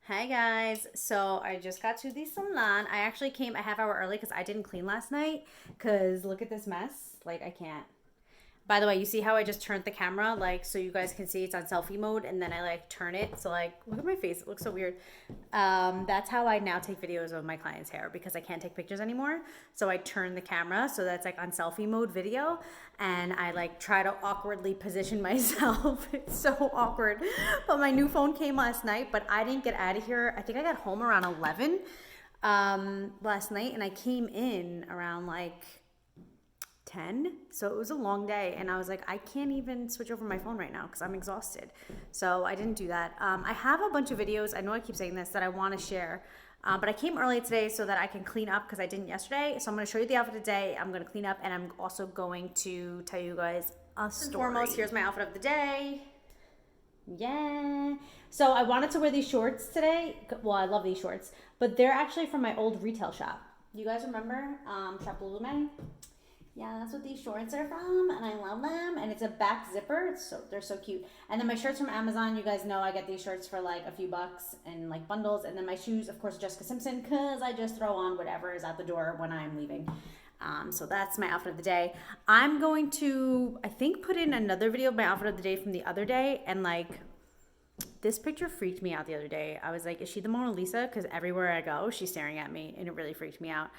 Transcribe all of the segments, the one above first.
Hi guys, so I just got to the salon. I actually came a half hour early because I didn't clean last night. Because look at this mess. Like, I can't. By the way, you see how I just turned the camera, like, so you guys can see it's on selfie mode, and then I like turn it. So like, look at my face. It looks so weird. That's how I now take videos of my clients' hair because I can't take pictures anymore. So I turn the camera so that's like on selfie mode video, and I like try to awkwardly position myself. It's so awkward. But my new phone came last night, but I didn't get out of here. I think I got home around 11 last night, and I came in around like 10. So it was a long day, and I was like, I can't even switch over my phone right now because I'm exhausted. So I didn't do that. I have a bunch of videos, I know I keep saying this, that I want to share. But I came early today so that I can clean up because I didn't yesterday. So I'm going to show you the outfit of the day. I'm going to clean up, and I'm also going to tell you guys a story. Foremost, here's my outfit of the day. Yeah. So I wanted to wear these shorts today. Well, I love these shorts, but they're actually from my old retail shop. You guys remember Shop Lululemon? Yeah, that's what these shorts are from, and I love them. And it's a back zipper. They're so cute. And then my shirts from Amazon. You guys know I get these shirts for like a few bucks and like bundles. And then my shoes, of course, Jessica Simpson, because I just throw on whatever is out the door when I'm leaving. So that's my outfit of the day. I'm going to, I think, put in another video of my outfit of the day from the other day. And like, this picture freaked me out the other day. I was like, is she the Mona Lisa? Because everywhere I go, she's staring at me, and it really freaked me out.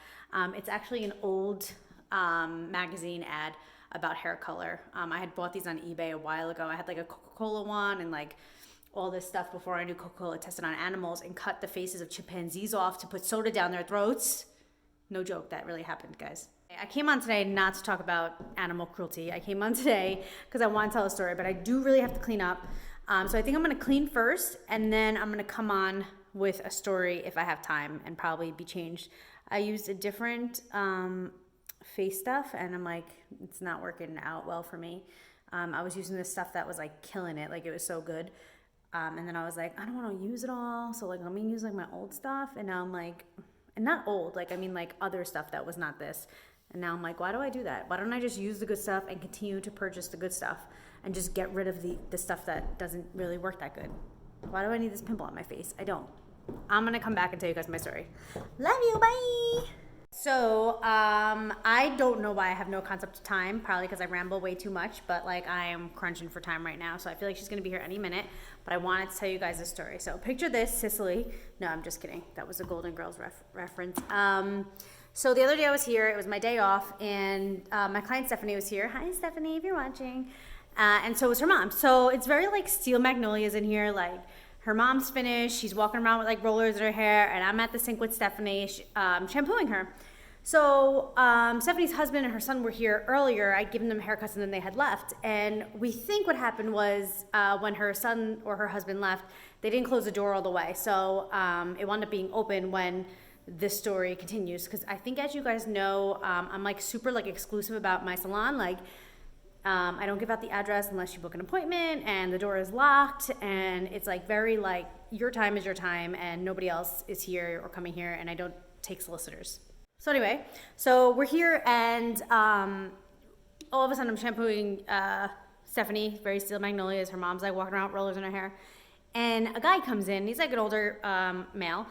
It's actually an old magazine ad about hair color. I had bought these on eBay a while ago. I had like a Coca-Cola one and like all this stuff before I knew Coca-Cola tested on animals, and cut the faces of chimpanzees off to put soda down their throats. No joke, that really happened, guys. I came on today not to talk about animal cruelty. I came on today because I want to tell a story, but I do really have to clean up. So I think I'm going to clean first, and then I'm going to come on with a story if I have time, and probably be changed. I used a different face stuff, and I'm like, it's not working out well for me. I was using this stuff that was like killing it, like it was so good. And then I was like, I don't want to use it all, so like let me use like my old stuff. And now I'm like, and not old, like I mean like other stuff that was not this. And now I'm like, why do I do that? Why don't I just use the good stuff and continue to purchase the good stuff and just get rid of the stuff that doesn't really work that good? Why do I need this pimple on my face? I don't. I'm gonna come back and tell you guys my story. Love you, bye. So, I don't know why I have no concept of time, probably because I ramble way too much, but like I am crunching for time right now, so I feel like she's gonna be here any minute, but I wanted to tell you guys a story. So picture this, Sicily. No, I'm just kidding. That was a Golden Girls reference. So the other day I was here, it was my day off, and my client Stephanie was here. Hi, Stephanie, if you're watching. And so was her mom. So it's very like Steel Magnolias in here, like her mom's finished, she's walking around with like rollers in her hair, and I'm at the sink with Stephanie, shampooing her. So Stephanie's husband and her son were here earlier. I'd given them haircuts and then they had left. And we think what happened was when her son or her husband left, they didn't close the door all the way. So it wound up being open when this story continues. Because I think, as you guys know, I'm like super like exclusive about my salon. Like I don't give out the address unless you book an appointment, and the door is locked, and it's like very like your time is your time, and nobody else is here or coming here, and I don't take solicitors. So anyway, so we're here, and all of a sudden I'm shampooing Stephanie, very Steel Magnolias. Her mom's like walking around with rollers in her hair, and a guy comes in. He's like an older male,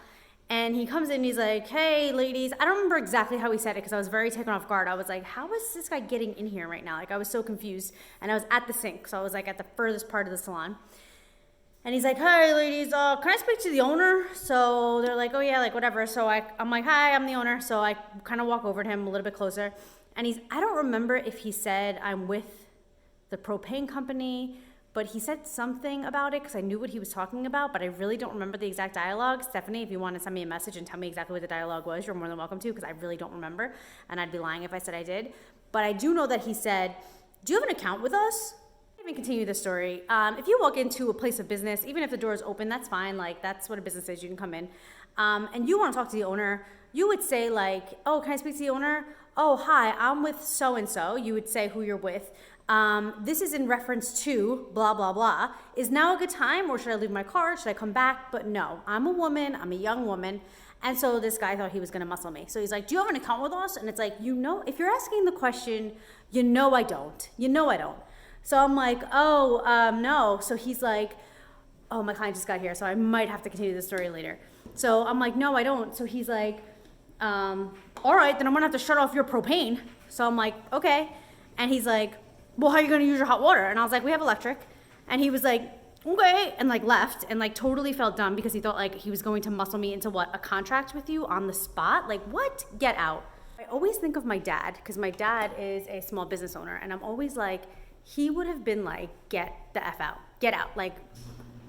and he comes in and he's like, hey, ladies. I don't remember exactly how he said it because I was very taken off guard. I was like, how is this guy getting in here right now? Like, I was so confused. And I was at the sink, so I was like at the furthest part of the salon. And he's like, hey, ladies, can I speak to the owner? So they're like, oh, yeah, like whatever. So I'm like, hi, I'm the owner. So I kind of walk over to him a little bit closer. And I don't remember if he said I'm with the propane company, but he said something about it because I knew what he was talking about, but I really don't remember the exact dialogue. Stephanie, if you want to send me a message and tell me exactly what the dialogue was, you're more than welcome to, because I really don't remember, and I'd be lying if I said I did. But I do know that he said, do you have an account with us? Let me continue the story. If you walk into a place of business, even if the door is open, that's fine. Like, that's what a business is. You can come in. And you want to talk to the owner, you would say like, oh, can I speak to the owner? Oh, hi, I'm with so-and-so. You would say who you're with. This is in reference to blah, blah, blah. Is now a good time, or should I leave my card? Should I come back? But no, I'm a woman. I'm a young woman. And so this guy thought he was going to muscle me. So he's like, do you have an account with us? And it's like, if you're asking the question, I don't. I don't. So I'm like, oh, no. So he's like, oh, my client just got here, so I might have to continue the story later. So I'm like, no, I don't. So he's like, all right, then I'm gonna have to shut off your propane. So I'm like, okay. And he's like, well, how are you gonna use your hot water? And I was like, we have electric. And he was like, okay, and like left and like totally felt dumb because he thought like he was going to muscle me into what, a contract with you on the spot? Like, what? Get out. I always think of my dad because my dad is a small business owner, and I'm always like, he would have been like, get the F out, get out. Like,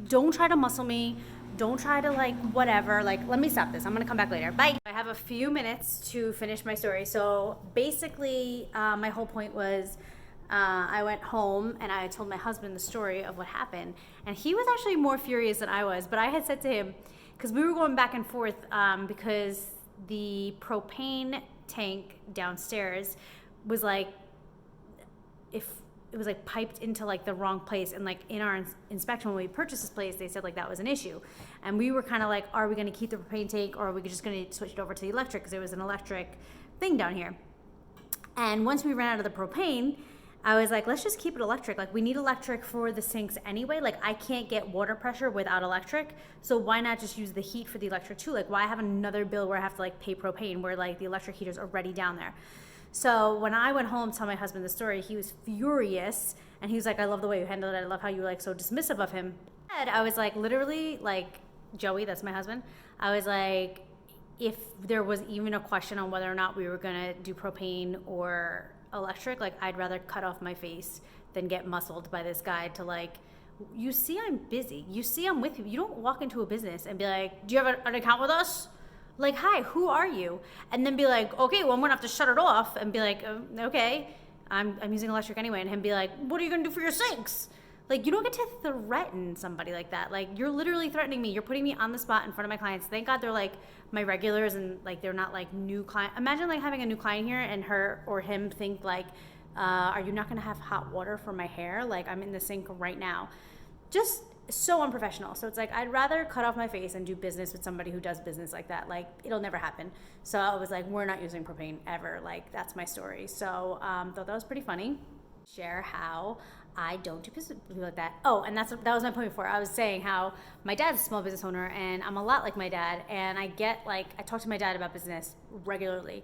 don't try to muscle me. Don't try to like whatever. Like, let me stop this. I'm gonna come back later. Bye. I have a few minutes to finish my story. So basically, my whole point was, I went home and I told my husband the story of what happened, and he was actually more furious than I was. But I had said to him, because we were going back and forth, because the propane tank downstairs was like, if it was like piped into like the wrong place, and like in our inspection when we purchased this place, they said like that was an issue, and we were kind of like, are we going to keep the propane tank or are we just going to switch it over to the electric, because there was an electric thing down here. And once we ran out of the propane, I was like, let's just keep it electric. Like, we need electric for the sinks anyway. Like, I can't get water pressure without electric, so why not just use the heat for the electric too? Like, why have another bill where I have to like pay propane where like the electric heater's already down there? So when I went home to tell my husband the story, he was furious, and he was like, I love the way you handled it. I love how you were like so dismissive of him. And I was like, literally, like, Joey, that's my husband, I was like, if there was even a question on whether or not we were gonna do propane or electric, like, I'd rather cut off my face than get muscled by this guy to like, you see I'm busy, you see I'm with you. You don't walk into a business and be like, do you have an account with us? Like, hi, who are you? And then be like, okay, well, I'm gonna have to shut it off, and be like, okay, I'm using electric anyway, and him be like, what are you gonna do for your sinks? Like, you don't get to threaten somebody like that. Like, you're literally threatening me. You're putting me on the spot in front of my clients. Thank God they're like my regulars, and like they're not like new client. Imagine like having a new client here and her or him think like, are you not gonna have hot water for my hair? Like, I'm in the sink right now. Just so unprofessional. So it's like, I'd rather cut off my face and do business with somebody who does business like that. Like, it'll never happen. So I was like, we're not using propane ever. Like, that's my story. So thought that was pretty funny. Share how I don't do business with people like that. Oh, and that was my point before. I was saying how my dad's a small business owner, and I'm a lot like my dad, and I talk to my dad about business regularly.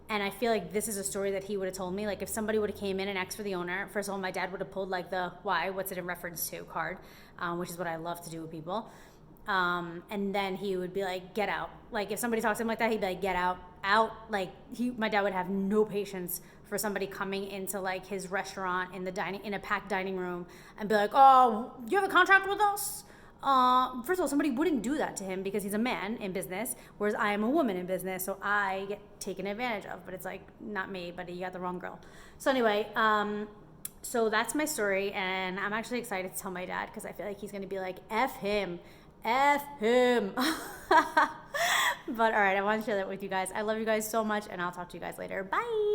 And I feel like this is a story that he would have told me. Like, if somebody would have came in and asked for the owner, first of all, my dad would have pulled like the why, what's it in reference to card, which is what I love to do with people. And then he would be like, get out. Like, if somebody talks to him like that, he'd be like, get out. Like, my dad would have no patience for somebody coming into like his restaurant in a packed dining room and be like, oh, you have a contract with us? First of all, somebody wouldn't do that to him because he's a man in business, whereas I am a woman in business, so I get taken advantage of. But it's like, not me, but you got the wrong girl. So anyway, so that's my story, and I'm actually excited to tell my dad because I feel like he's gonna be like, F him. But all right, I want to share that with you guys. I love you guys so much, and I'll talk to you guys later. Bye.